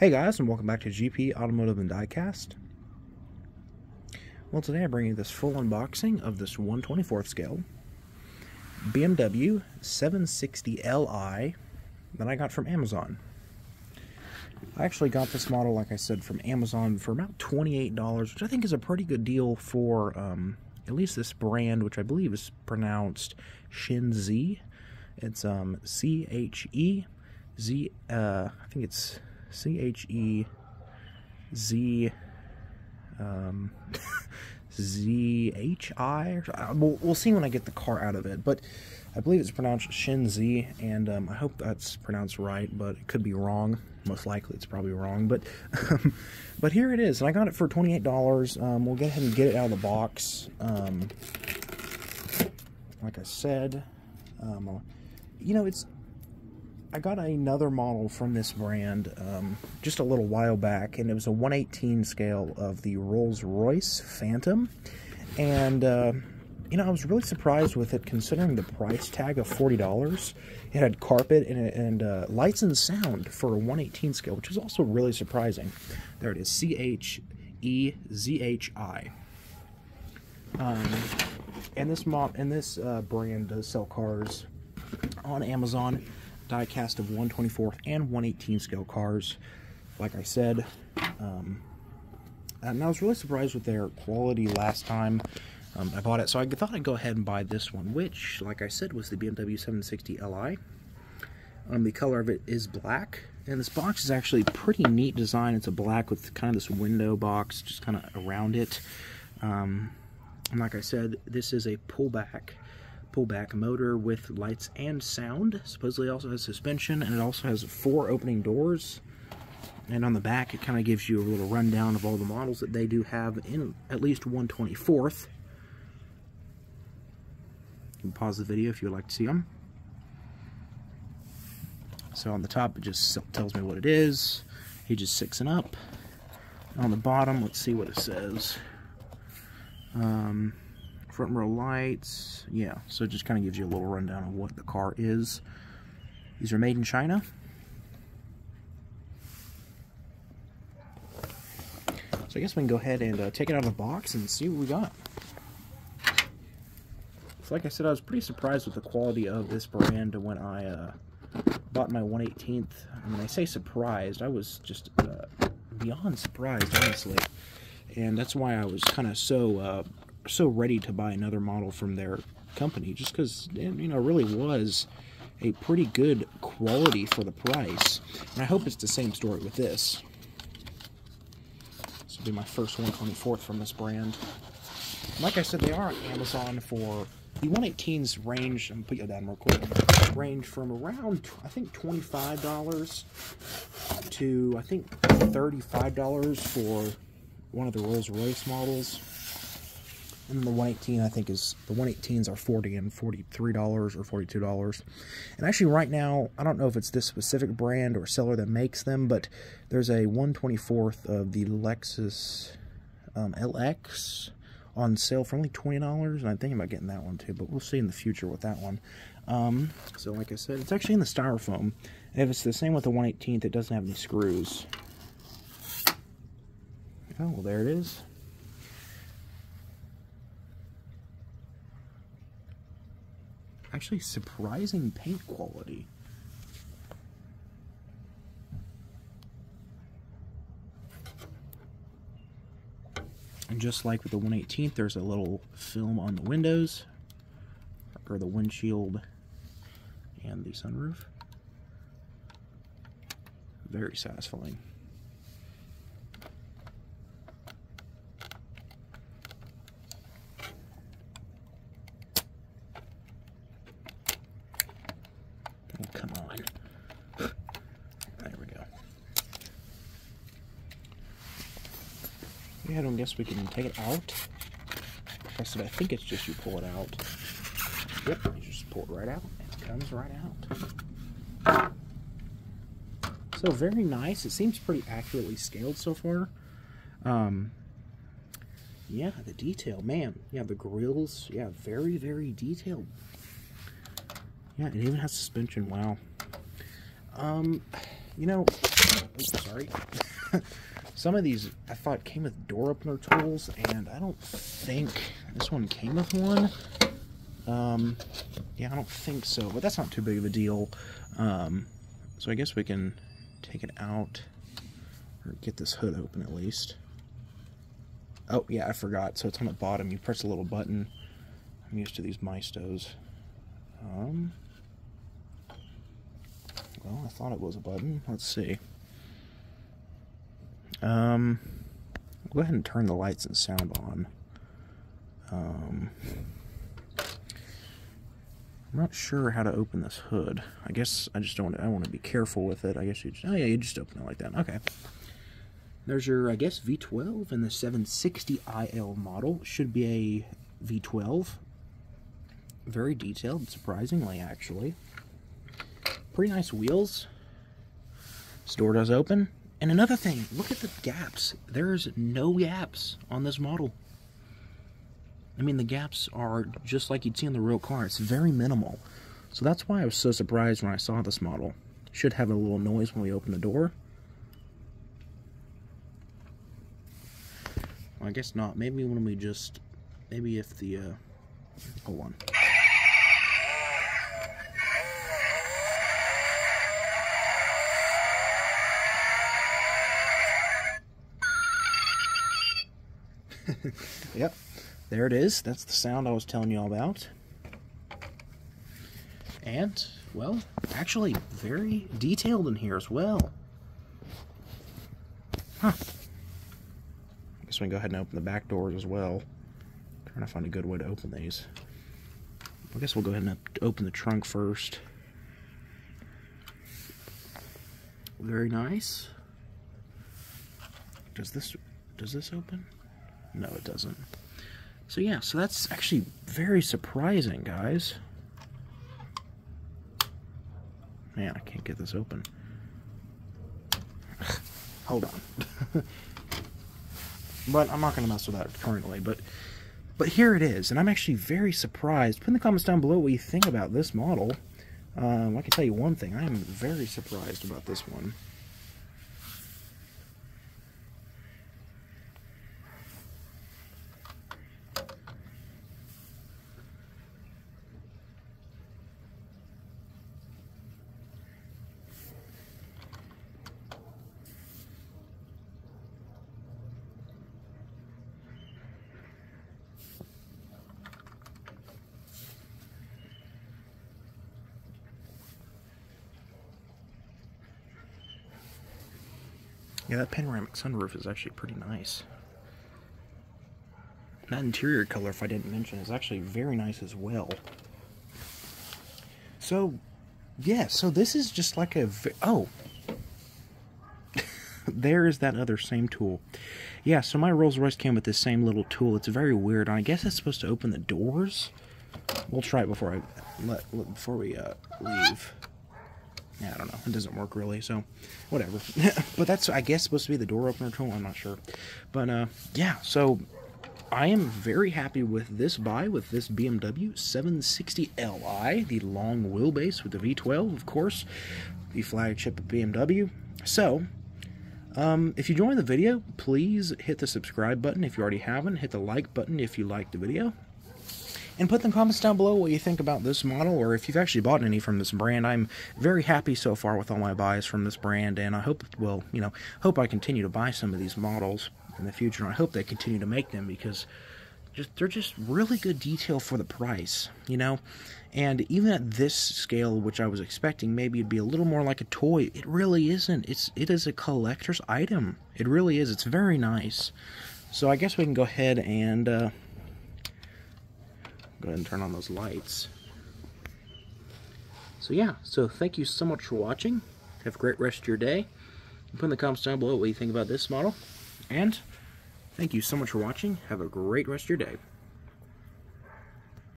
Hey guys, and welcome back to GP Automotive and Diecast. Well, today I'm bringing you this full unboxing of this 1/24th scale BMW 760 Li that I got from Amazon. I actually got this model, like I said, from Amazon for about $28, which I think is a pretty good deal for at least this brand, which I believe is pronounced Chenzhe. It's C-H-E-Z, I think it's C-H-E-Z, Z-H-I. We'll see when I get the car out of it, but I believe it's pronounced Chenzhe, and I hope that's pronounced right, but it could be wrong. Most likely it's probably wrong, but but here it is, and I got it for $28. We'll go ahead and get it out of the box. Like I said, you know, I got another model from this brand just a little while back, and it was a 1/18 scale of the Rolls-Royce Phantom, and you know, I was really surprised with it considering the price tag of $40. It had carpet and lights and sound for a 1/18 scale, which is also really surprising. There it is, C-H-E-Z-H-I. And this brand does sell cars on Amazon, diecast of 1/24th and 1/18 scale cars, like I said. And I was really surprised with their quality last time I bought it, so I thought I'd go ahead and buy this one, which, like I said, was the BMW 760 Li. The color of it is black, and this box is actually a pretty neat design. It's a black with kind of this window box just kind of around it. And like I said, this is a pullback motor with lights and sound. Supposedly also has suspension, and it also has 4 opening doors. And on the back, it kind of gives you a little rundown of all the models that they do have in at least 1/24th. You can pause the video if you would like to see them. So on the top, it just tells me what it is. Ages 6 and up. On the bottom, let's see what it says. Front row lights, yeah, so it just kind of gives you a little rundown of what the car is. These are made in China. So I guess we can go ahead and take it out of the box and see what we got. So like I said, I was pretty surprised with the quality of this brand when I bought my 1/18th. And when I say surprised, I was just beyond surprised, honestly. And that's why I was kind of so ready to buy another model from their company, just because, you know, it really was a pretty good quality for the price. And I hope it's the same story with this. This will be my first 1/24th from this brand. Like I said, they are on Amazon for the 1/18s range. I'm gonna put you down real quick. Range from around, I think, $25 to I think $35 for one of the Rolls-Royce models. And the 1/18, I think, the 1/18s are $40 and $43 or $42. And actually, right now, I don't know if it's this specific brand or seller that makes them, but there's a 1/24th of the Lexus LX on sale for only $20, and I'm thinking about getting that one too, but we'll see in the future with that one. So like I said, it's actually in the styrofoam, and if it's the same with the 1/18th, it doesn't have any screws. Oh, well, there it is. Actually, surprising paint quality. And just like with the 1/18th, there's a little film on the windows, or the windshield, and the sunroof. Very satisfying. Oh, come on. There we go. Yeah, I don't guess we can take it out. Like I said, I think it's just you pull it out. Yep, you just pull it right out, and it comes right out. So very nice. It seems pretty accurately scaled so far. Yeah, the detail, man. Yeah, the grills, yeah, very, very detailed. Yeah, it even has suspension. Wow. You know, oops, sorry. Some of these I thought came with door opener tools, and I don't think this one came with one. Yeah, I don't think so, but that's not too big of a deal. So I guess we can take it out, or get this hood open at least. Oh, yeah, I forgot. So it's on the bottom. You press a little button. I'm used to these Maistos. Well, I thought it was a button. Let's see. Go ahead and turn the lights and sound on. I'm not sure how to open this hood. I guess I just don't. I want to be careful with it. I guess you just. Oh yeah, you just open it like that. Okay. There's your, I guess, V12 and the 760IL model. Should be a V12. Very detailed, surprisingly, actually. Pretty nice wheels. This door does open. And another thing, look at the gaps. There's no gaps on this model. I mean, the gaps are just like you'd see in the real car. It's very minimal. So that's why I was so surprised when I saw this model. Should have a little noise when we open the door. Well, I guess not. Maybe when we just... Maybe if the... Hold on. Yep, there it is. That's the sound I was telling you all about. And, well, actually very detailed in here as well. Huh. I guess we can go ahead and open the back doors as well. Trying to find a good way to open these. I guess we'll go ahead and open the trunk first. Very nice. Does this open? No, it doesn't. So yeah, so that's actually very surprising, guys. Man, I can't get this open. Hold on. But I'm not going to mess with that currently. But here it is, and I'm actually very surprised. Put in the comments down below what you think about this model. I can tell you one thing. I am very surprised about this one. Yeah, that panoramic sunroof is actually pretty nice. That interior color, if I didn't mention, is actually very nice as well. So, yeah, so this is just like a... Oh! There is that other same tool. Yeah, so my Rolls-Royce came with this same little tool. It's very weird. I guess it's supposed to open the doors. We'll try it before we leave. Yeah, I don't know. It doesn't work really, so whatever. But that's, I guess, supposed to be the door opener tool. I'm not sure. But, yeah, so I am very happy with this buy, with this BMW 760Li, the long wheelbase with the V12, of course, the flagship of BMW. So, if you enjoyed the video, please hit the subscribe button if you already haven't. Hit the like button if you liked the video. And put in the comments down below what you think about this model, or if you've actually bought any from this brand. I'm very happy so far with all my buys from this brand, and I hope, well, you know, hope I continue to buy some of these models in the future, and I hope they continue to make them, because they're just really good detail for the price, you know? And even at this scale, which I was expecting, maybe it'd be a little more like a toy. It really isn't. It is a collector's item. It really is. It's very nice. So I guess we can go ahead and... Go ahead and turn on those lights. So yeah, so thank you so much for watching. Have a great rest of your day. Put in the comments down below what you think about this model. And thank you so much for watching. Have a great rest of your day.